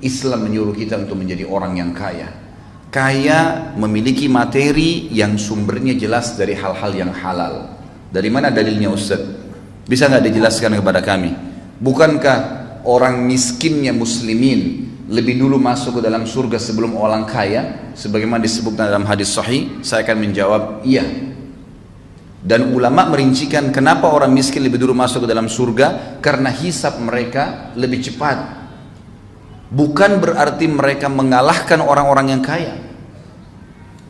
Islam menyuruh kita untuk menjadi orang yang kaya. Kaya memiliki materi yang sumbernya jelas dari hal-hal yang halal. Dari mana dalilnya Ustaz? Bisa nggak dijelaskan kepada kami? Bukankah orang miskinnya muslimin lebih dulu masuk ke dalam surga sebelum orang kaya? Sebagaimana disebutkan dalam hadis sahih, saya akan menjawab iya. Dan ulama merincikan kenapa orang miskin lebih dulu masuk ke dalam surga, karena hisab mereka lebih cepat. Bukan berarti mereka mengalahkan orang-orang yang kaya.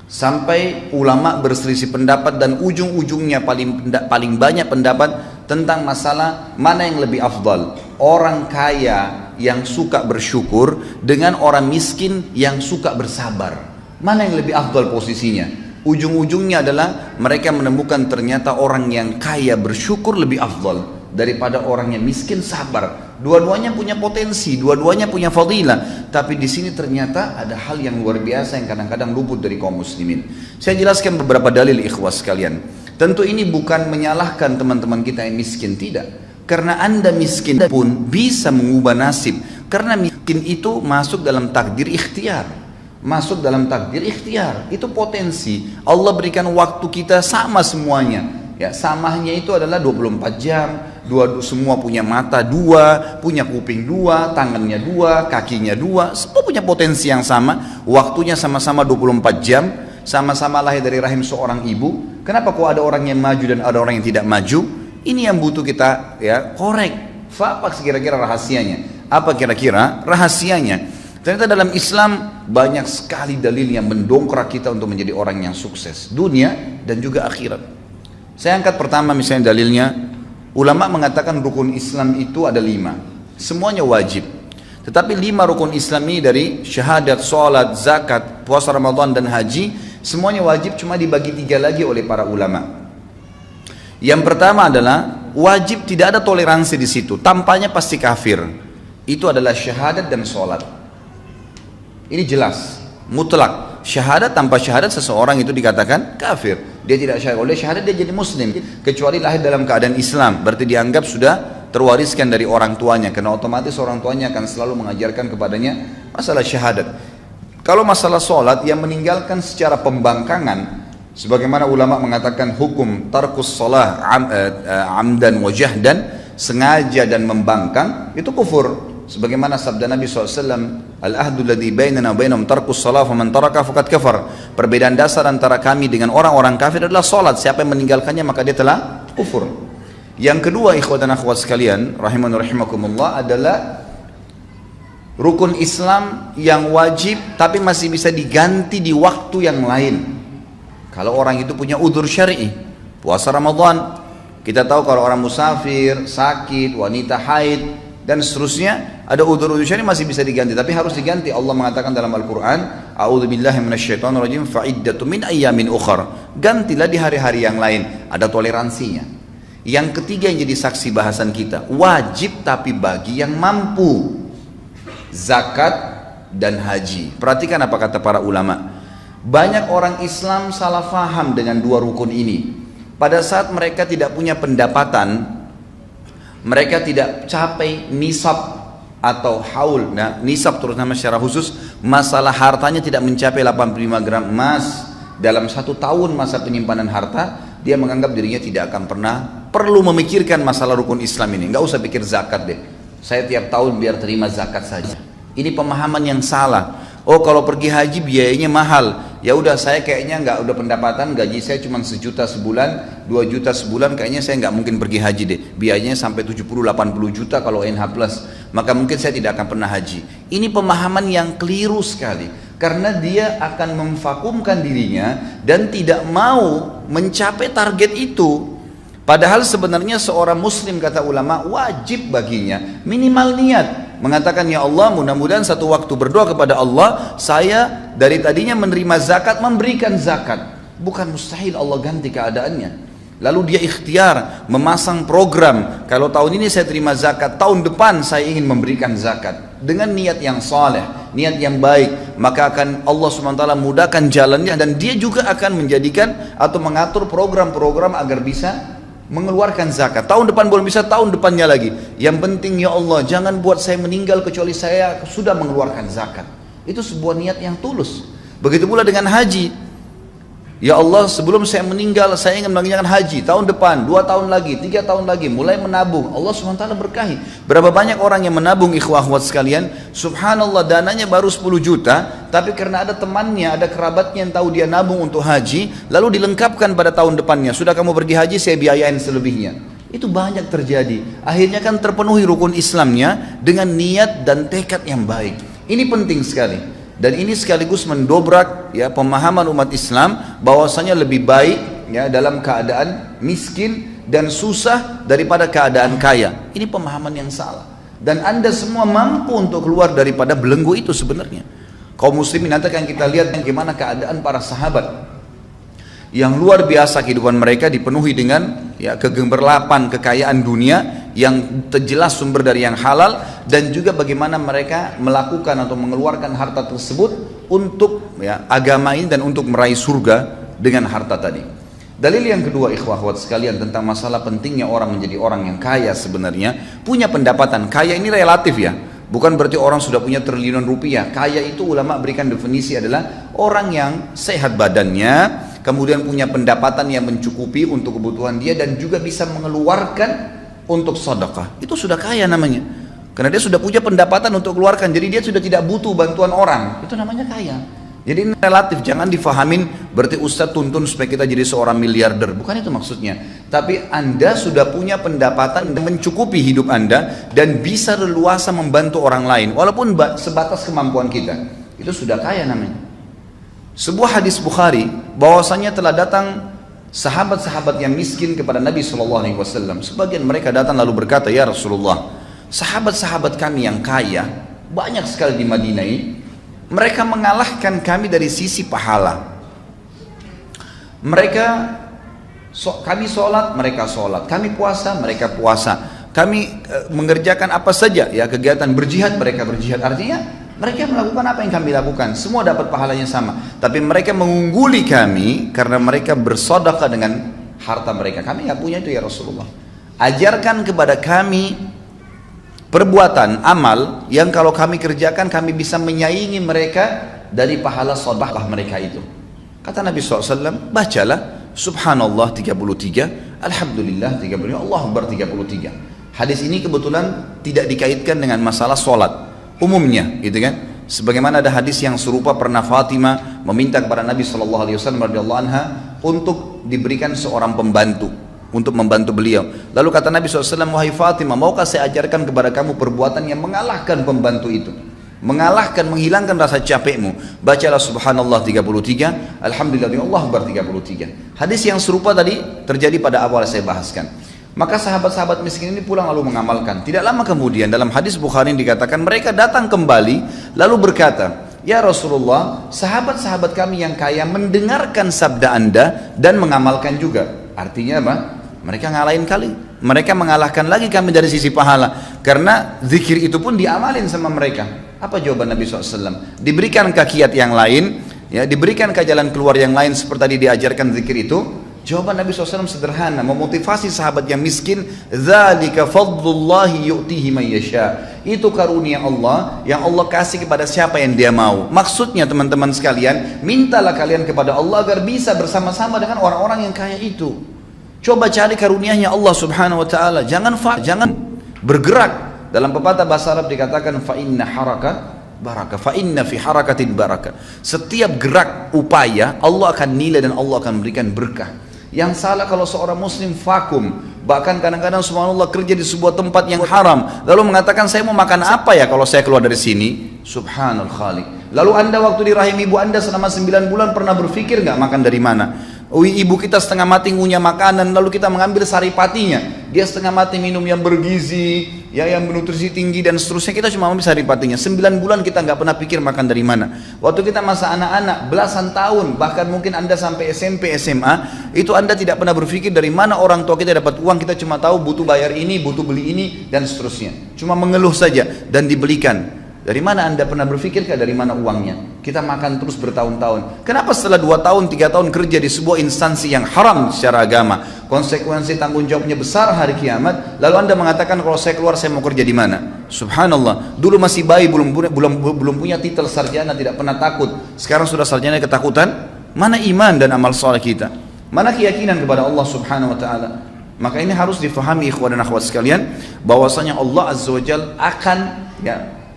Sampai ulama berselisih pendapat dan ujung-ujungnya paling banyak pendapat tentang masalah mana yang lebih afdal. Orang kaya yang suka bersyukur dengan orang miskin yang suka bersabar. Mana yang lebih afdal posisinya? Ujung-ujungnya adalah mereka menemukan ternyata orang yang kaya bersyukur lebih afdal daripada orang yang miskin sabar. Dua-duanya punya potensi, dua-duanya punya fadilah. Tapi di sini ternyata ada hal yang luar biasa yang kadang-kadang luput dari kaum muslimin. Saya jelaskan beberapa dalil ikhwas sekalian. Tentu ini bukan menyalahkan teman-teman kita yang miskin, tidak. Karena Anda miskin pun bisa mengubah nasib. Karena miskin itu masuk dalam takdir ikhtiar. Masuk dalam takdir ikhtiar, itu potensi. Allah berikan waktu kita sama semuanya. Ya, samanya itu adalah 24 jam. Semua punya mata dua, punya kuping dua, tangannya dua, kakinya dua. Semua punya potensi yang sama. Waktunya sama-sama 24 jam. Sama-sama lahir dari rahim seorang ibu. Kenapa kok ada orang yang maju dan ada orang yang tidak maju? Ini yang butuh kita ya korek. Apa kira-kira rahasianya? Apa kira-kira rahasianya? Ternyata dalam Islam banyak sekali dalil yang mendongkrak kita untuk menjadi orang yang sukses dunia dan juga akhirat. Saya angkat pertama misalnya dalilnya, ulama mengatakan rukun Islam itu ada 5, semuanya wajib. Tetapi 5 rukun Islam ini dari syahadat, salat, zakat, puasa Ramadan dan haji, semuanya wajib, cuma dibagi 3 lagi oleh para ulama. Yang pertama adalah wajib, tidak ada toleransi di situ, tampaknya pasti kafir. Itu adalah syahadat dan salat. Ini jelas, mutlak. Syahadat, tanpa syahadat seseorang itu dikatakan kafir. Dia tidak syahadat, oleh syahadat dia jadi muslim. Kecuali lahir dalam keadaan Islam, berarti dianggap sudah terwariskan dari orang tuanya. Karena otomatis orang tuanya akan selalu mengajarkan kepadanya masalah syahadat. Kalau masalah sholat, yang meninggalkan secara pembangkangan, sebagaimana ulama mengatakan hukum tarkus sholah amdan wa jahdan, sengaja dan membangkang, itu kufur. Sebagaimana sabda Nabi SAW, al-ahdu ladhi bainana bainam tarkus salat faman taraka faqad kafar. Perbedaan dasar antara kami dengan orang-orang kafir adalah salat. Siapa yang meninggalkannya maka dia telah kufur. Yang kedua, ikhwan dan akhwat sekalian, rahiman rahimakumullah, adalah rukun Islam yang wajib tapi masih bisa diganti di waktu yang lain. Kalau orang itu punya udzur syar'i, puasa Ramadan, kita tahu kalau orang musafir, sakit, wanita haid dan seterusnya, ada udzur-udzur syar'i masih bisa diganti, tapi harus diganti. Allah mengatakan dalam Al-Quran, a'udzubillahi minasyaitonirrajim, fa'iddatu min ayyamin ukhar. Gantilah di hari-hari yang lain, ada toleransinya. Yang ketiga yang jadi saksi bahasan kita, wajib tapi bagi yang mampu, zakat dan haji. Perhatikan apa kata para ulama. Banyak orang Islam salah faham dengan 2 rukun ini. Pada saat mereka tidak punya pendapatan, mereka tidak capai nisab atau haul. Nah, nisab terutama secara khusus, masalah hartanya tidak mencapai 85 gram emas dalam 1 tahun masa penyimpanan harta, dia menganggap dirinya tidak akan pernah perlu memikirkan masalah rukun Islam ini. Nggak usah pikir zakat deh. Saya tiap tahun biar terima zakat saja. Ini pemahaman yang salah. Oh, kalau pergi haji biayanya mahal. Ya udah, saya kayaknya nggak, udah pendapatan gaji saya cuma 1 juta sebulan, 2 juta sebulan, kayaknya saya nggak mungkin pergi haji deh. Biayanya sampai 70-80 juta kalau NH+, maka mungkin saya tidak akan pernah haji. Ini pemahaman yang keliru sekali, karena dia akan memvakumkan dirinya dan tidak mau mencapai target itu. Padahal sebenarnya seorang muslim, kata ulama, wajib baginya minimal niat, mengatakan, ya Allah, mudah-mudahan satu waktu berdoa kepada Allah, saya dari tadinya menerima zakat, memberikan zakat. Bukan mustahil Allah ganti keadaannya. Lalu dia ikhtiar memasang program, kalau tahun ini saya terima zakat, tahun depan saya ingin memberikan zakat. Dengan niat yang saleh, niat yang baik, maka akan Allah SWT mudahkan jalannya, dan dia juga akan menjadikan atau mengatur program-program agar bisa mengeluarkan zakat. Tahun depan belum bisa, tahun depannya lagi. Yang penting ya Allah, jangan buat saya meninggal kecuali saya sudah mengeluarkan zakat. Itu sebuah niat yang tulus. Begitu pula dengan haji. Ya Allah, sebelum saya meninggal saya ingin mengerjakan haji tahun depan, 2 tahun lagi, 3 tahun lagi, mulai menabung. Allah SWT berkahi. Berapa banyak orang yang menabung, ikhwah akhwat sekalian, subhanallah, dananya baru 10 juta, tapi karena ada temannya, ada kerabatnya yang tahu dia nabung untuk haji, lalu dilengkapkan pada tahun depannya, sudah kamu pergi haji, saya biayain selebihnya. Itu banyak terjadi. Akhirnya kan terpenuhi rukun Islamnya dengan niat dan tekad yang baik. Ini penting sekali. Dan ini sekaligus mendobrak ya pemahaman umat Islam bahwasanya lebih baik ya dalam keadaan miskin dan susah daripada keadaan kaya. Ini pemahaman yang salah. Dan Anda semua mampu untuk keluar daripada belenggu itu sebenarnya. Kaum muslimin, nanti akan kita lihat bagaimana keadaan para sahabat yang luar biasa, kehidupan mereka dipenuhi dengan ya kegemerlapan kekayaan dunia yang jelas sumber dari yang halal, dan juga bagaimana mereka melakukan atau mengeluarkan harta tersebut untuk ya agama ini dan untuk meraih surga dengan harta tadi. Dalil yang kedua, ikhwah akhwat sekalian, tentang masalah pentingnya orang menjadi orang yang kaya, sebenarnya punya pendapatan. Kaya ini relatif ya, bukan berarti orang sudah punya triliunan rupiah. Kaya itu ulama berikan definisi adalah orang yang sehat badannya, kemudian punya pendapatan yang mencukupi untuk kebutuhan dia, dan juga bisa mengeluarkan untuk sedekah. Itu sudah kaya namanya, karena dia sudah punya pendapatan untuk keluarkan, jadi dia sudah tidak butuh bantuan orang. Itu namanya kaya. Jadi ini relatif, jangan difahamin berarti Ustadz tuntun supaya kita jadi seorang miliarder, bukan itu maksudnya. Tapi Anda sudah punya pendapatan yang mencukupi hidup Anda dan bisa leluasa membantu orang lain walaupun sebatas kemampuan kita. Itu sudah kaya namanya. Sebuah hadis Bukhari bahwasanya telah datang sahabat-sahabat yang miskin kepada Nabi SAW. Sebagian mereka datang lalu berkata, ya Rasulullah, sahabat-sahabat kami yang kaya banyak sekali di Madinah ini, mereka mengalahkan kami dari sisi pahala. Kami sholat, mereka sholat. Kami puasa, mereka puasa. Kami mengerjakan apa saja ya kegiatan berjihad, mereka berjihad. Artinya mereka melakukan apa yang kami lakukan, semua dapat pahalanya sama. Tapi mereka mengungguli kami karena mereka bersedekah dengan harta mereka. Kami nggak punya itu ya Rasulullah. Ajarkan kepada kami perbuatan amal yang kalau kami kerjakan kami bisa menyaingi mereka dari pahala sedekah mereka itu. Kata Nabi SAW, bacalah Subhanallah 33, Alhamdulillah 33, Allahu Akbar 33. Hadis ini kebetulan tidak dikaitkan dengan masalah sholat umumnya, gitu kan? Sebagaimana ada hadis yang serupa, pernah Fatimah meminta kepada Nabi SAW radhiyallahu anha untuk diberikan seorang pembantu untuk membantu beliau. Lalu kata Nabi SAW, wahai Fatimah, maukah saya ajarkan kepada kamu perbuatan yang mengalahkan pembantu itu, mengalahkan, menghilangkan rasa capekmu? Bacalah Subhanallah 33, Alhamdulillah, Allah Akbar 33. Hadis yang serupa tadi terjadi pada awal saya bahaskan. Maka sahabat-sahabat miskin ini pulang lalu mengamalkan. Tidak lama kemudian dalam hadis Bukhari dikatakan mereka datang kembali lalu berkata, ya Rasulullah, sahabat-sahabat kami yang kaya mendengarkan sabda Anda dan mengamalkan juga. Artinya apa? Mereka ngalahin kali. Mereka mengalahkan lagi kami dari sisi pahala. Karena zikir itu pun diamalin sama mereka. Apa jawaban Nabi SAW? Diberikan kiat yang lain, ya, diberikan ke jalan keluar yang lain seperti tadi diajarkan zikir itu. Jawaban Nabi SAW sederhana, memotivasi sahabat yang miskin, dzalika fadlullahi yu'tihi man yasha. Itu karunia Allah yang Allah kasih kepada siapa yang Dia mau. Maksudnya teman-teman sekalian, mintalah kalian kepada Allah agar bisa bersama-sama dengan orang-orang yang kaya itu. Coba cari karunia-Nya Allah Subhanahu wa taala. Jangan bergerak. Dalam pepatah bahasa Arab dikatakan fa inna haraka barakah, fa inna fi harakatin barakah. Setiap gerak upaya Allah akan nilai dan Allah akan memberikan berkah. Yang salah kalau seorang muslim vakum, bahkan kadang-kadang subhanallah kerja di sebuah tempat yang haram, lalu mengatakan saya mau makan apa ya kalau saya keluar dari sini? Subhanal Khaliq. Lalu Anda waktu di rahim ibu Anda selama 9 bulan pernah berpikir nggak makan dari mana? Ibu kita setengah mati ngunyah makanan, lalu kita mengambil saripatinya. Dia setengah mati minum yang bergizi, ya, yang bernutrisi tinggi dan seterusnya. Kita cuma ambil saripatinya. 9 bulan kita nggak pernah pikir makan dari mana. Waktu kita masa anak-anak, belasan tahun, bahkan mungkin Anda sampai SMP, SMA, itu Anda tidak pernah berpikir dari mana orang tua kita dapat uang. Kita cuma tahu butuh bayar ini, butuh beli ini dan seterusnya. Cuma mengeluh saja dan dibelikan. Dari mana Anda pernah berpikirkah dari mana uangnya? Kita makan terus bertahun-tahun. Kenapa setelah 2 tahun, 3 tahun kerja di sebuah instansi yang haram secara agama, konsekuensi tanggung jawabnya besar hari kiamat, lalu Anda mengatakan kalau saya keluar saya mau kerja di mana? Subhanallah. Dulu masih bayi, belum punya titel sarjana, tidak pernah takut. Sekarang sudah sarjana ketakutan. Mana iman dan amal soleh kita? Mana keyakinan kepada Allah Subhanahu wa taala? Maka ini harus difahami ikhwan dan akhwat sekalian, bahwasanya Allah Azza wa Jalla akan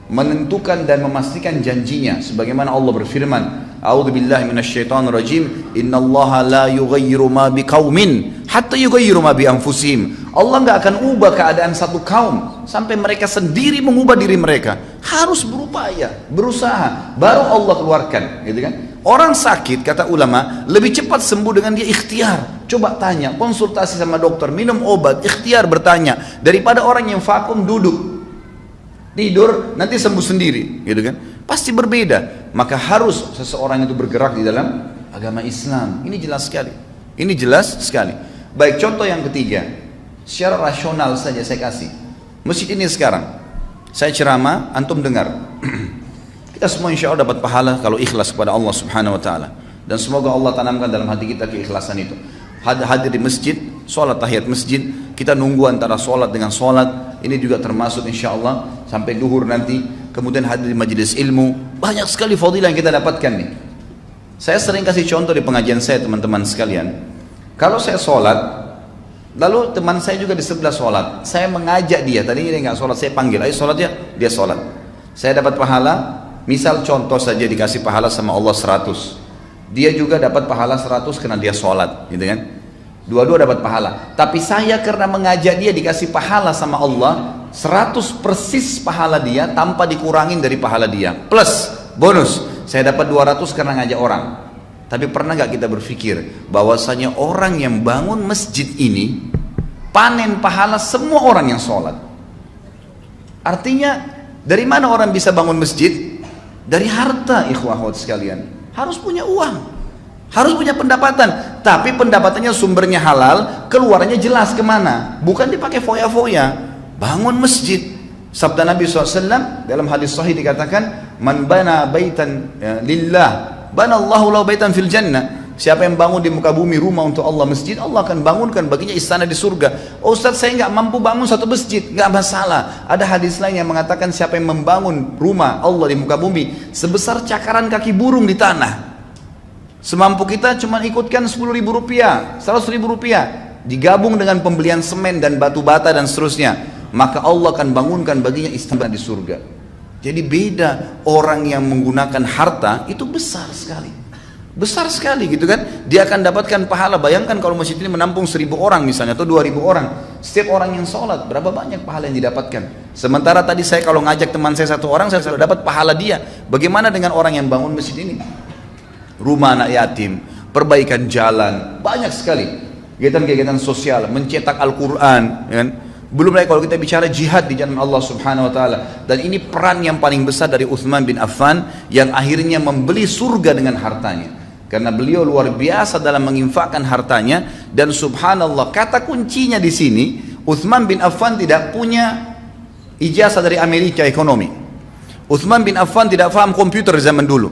menentukan dan memastikan janjinya sebagaimana Allah berfirman, a'udzubillahi minasyaitonir rajim, innallaha la yughayyiru ma biqaumin hatta yughayyiru ma bi anfusihim. Allah enggak akan ubah keadaan satu kaum sampai mereka sendiri mengubah diri mereka. Harus berupaya, berusaha, baru Allah keluarkan, gitu kan? Orang sakit, kata ulama, lebih cepat sembuh dengan dia ikhtiar. Coba tanya, konsultasi sama dokter, minum obat, ikhtiar bertanya, daripada orang yang vakum duduk tidur nanti sembuh sendiri, gitu kan? Pasti berbeda. Maka harus seseorang itu bergerak di dalam agama Islam. Ini jelas sekali. Ini jelas sekali. Baik, contoh yang ketiga, secara rasional saja saya kasih. Masjid ini sekarang, saya ceramah, antum dengar. Kita semua insya Allah dapat pahala kalau ikhlas kepada Allah Subhanahu Wa Taala. Dan semoga Allah tanamkan dalam hati kita keikhlasan itu. Hadir di masjid, sholat tahiyat masjid, kita nunggu antara sholat dengan sholat, ini juga termasuk insya Allah sampai duhur nanti, kemudian hadir di majelis ilmu, banyak sekali fadilah yang kita dapatkan nih. Saya sering kasih contoh di pengajian saya teman-teman sekalian, kalau saya sholat, lalu teman saya juga di sebelah sholat, saya mengajak dia, tadi dia nggak sholat, saya panggil, ayo sholat ya, dia sholat, saya dapat pahala, misal contoh saja dikasih pahala sama Allah 100, dia juga dapat pahala 100 karena dia sholat, gitu kan? Dua-dua dapat pahala. Tapi saya karena mengajak dia dikasih pahala sama Allah 100 persis pahala dia tanpa dikurangin dari pahala dia. Plus bonus, saya dapat 200 karena ngajak orang. Tapi pernah gak kita berpikir bahwasanya orang yang bangun masjid ini panen pahala semua orang yang sholat? Artinya dari mana orang bisa bangun masjid? Dari harta, ikhwah sekalian. Harus punya uang, harus punya pendapatan, tapi pendapatannya sumbernya halal, keluarnya jelas kemana, bukan dipakai foya-foya. Bangun masjid, sabda Nabi SAW dalam hadis sahih dikatakan, man bana baitan lillah, bana Allahu lahu baitan fil jannah. Siapa yang bangun di muka bumi rumah untuk Allah, masjid, Allah akan bangunkan baginya istana di surga. Oh Ustaz, saya nggak mampu bangun satu masjid, nggak masalah. Ada hadis lain yang mengatakan siapa yang membangun rumah Allah di muka bumi sebesar cakaran kaki burung di tanah, semampu kita cuma ikutkan 10.000 rupiah, 100.000 rupiah, digabung dengan pembelian semen dan batu bata dan seterusnya, maka Allah akan bangunkan baginya istana di surga. Jadi beda, orang yang menggunakan harta itu besar sekali. Besar sekali gitu kan, dia akan dapatkan pahala. Bayangkan kalau masjid ini menampung 1.000 orang misalnya, atau 2.000 orang, setiap orang yang sholat, berapa banyak pahala yang didapatkan. Sementara tadi saya kalau ngajak teman saya 1 orang, saya sudah dapat pahala dia. Bagaimana dengan orang yang bangun masjid ini? Rumah anak yatim, perbaikan jalan, banyak sekali kegiatan-kegiatan sosial, mencetak Al-Quran, kan? Belum lagi kalau kita bicara jihad di jalan Allah Subhanahu Wa Taala. Dan ini peran yang paling besar dari Uthman bin Affan yang akhirnya membeli surga dengan hartanya. Karena beliau luar biasa dalam menginfakkan hartanya. Dan subhanallah, kata kuncinya di sini, Uthman bin Affan tidak punya ijazah dari Amerika ekonomi. Uthman bin Affan tidak paham komputer zaman dulu.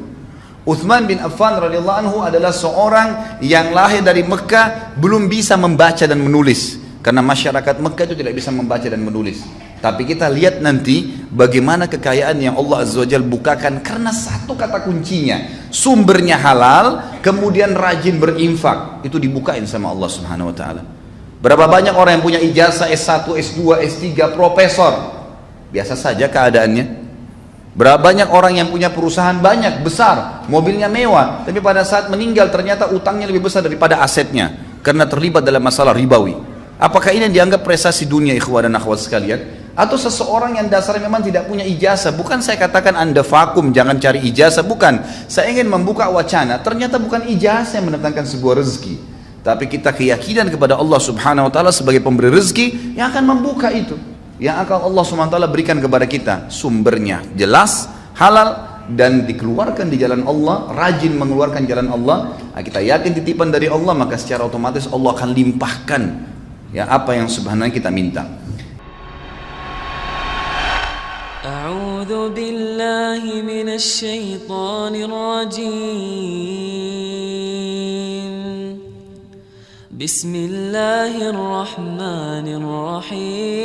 Uthman bin Affan radhiyallahu anhu adalah seorang yang lahir dari Mekah, belum bisa membaca dan menulis. Karena masyarakat Mekah itu tidak bisa membaca dan menulis. Tapi kita lihat nanti bagaimana kekayaan yang Allah Azza wa Jalla bukakan karena satu kata kuncinya, sumbernya halal, kemudian rajin berinfak, itu dibukain sama Allah Subhanahu wa taala. Berapa banyak orang yang punya ijazah S1, S2, S3, profesor, biasa saja keadaannya. Berapa banyak orang yang punya perusahaan banyak, besar, mobilnya mewah, tapi pada saat meninggal ternyata utangnya lebih besar daripada asetnya karena terlibat dalam masalah ribawi. Apakah ini yang dianggap prestasi dunia, ikhwah dan akhwat sekalian? Atau seseorang yang dasarnya memang tidak punya ijazah? Bukan saya katakan Anda vakum, jangan cari ijazah, bukan. Saya ingin membuka wacana, ternyata bukan ijazah yang mendatangkan sebuah rezeki, tapi kita keyakinan kepada Allah Subhanahu wa taala sebagai pemberi rezeki yang akan membuka itu, yang akan Allah Subhanahu wa taala berikan kepada kita. Sumbernya jelas, halal, dan dikeluarkan di jalan Allah, rajin mengeluarkan jalan Allah. Nah, kita yakin titipan dari Allah, maka secara otomatis Allah akan limpahkan ya apa yang sebenarnya kita minta. أعوذ بالله من الشيطان الرجيم. بسم الله الرحمن الرحيم.